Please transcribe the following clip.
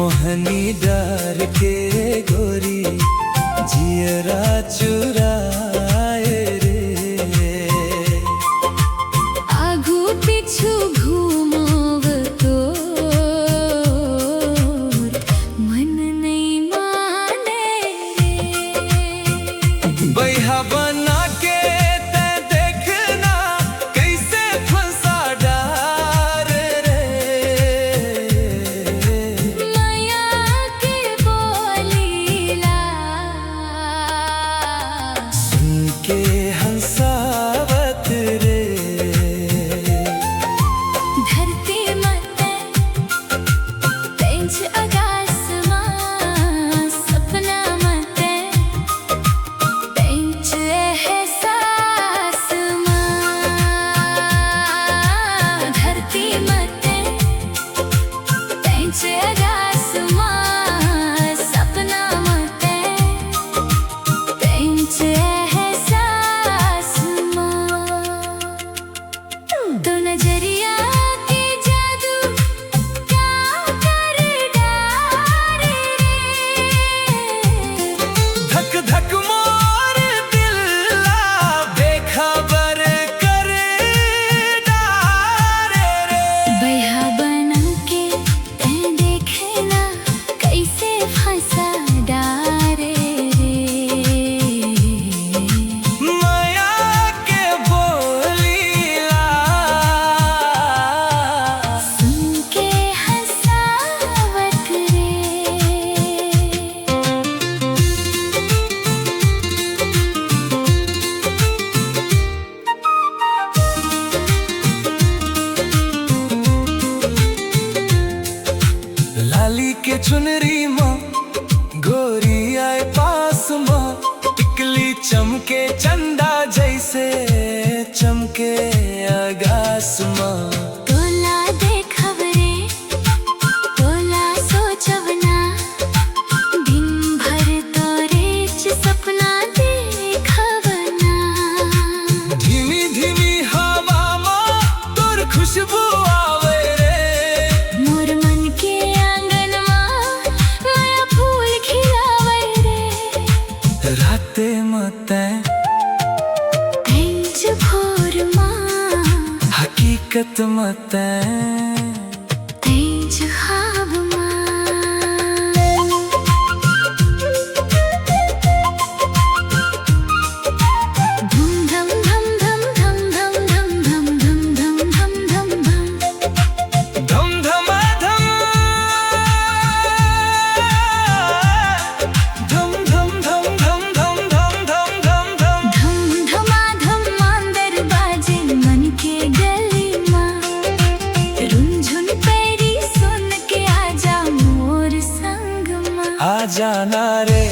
मोहनी डार के गोरी जियरा चुराए रे। आगू पिछु घूमोव तो मन नहीं माने रे। बैहा बना के ते देखना कैसे फंसा डार रे। माया के बोलीला सुन के हंसावत रे। धरती मते तेज आकाशमा सपना मते तेज एहसासमा। धरती मते तेज आकाशमा सपना मते तेज एहसासमा। तो नजरिया के जादू क्या कर डारे रे। धक धक मोर दिला बेखबर करे डारे रे। बैहा बना के ते देखना कैसे फंसा डारे रे। माया के बोलीला सुन के हंसावत रे। लाली के चुनरी माँ गोरी आए पास माँ। टिकली चमके चंदा जैसे चमके आकाश माँ। तोला देखब रे तोला सोचब ना दिन भर तोरे च सपना देखब ना। धीमी धीमी हवा माँ तोर खुशबू आवे रे। मोर मन के आंगन माँ माया फूल खिलावे रे। राते मते तेज भोर माँ हकीकत मते तेज ख्वाब माँ। धूम धम धम धम धम धम धम धम धम धम धम धम धम। धम धमाधम धम धम धम धम धम धम धम धम धम। धम धमाधम मांदर बाजे मन के गली माँ। रुनझुन पैरी सुन के आजा मोर संग माँ। आ जाना रे।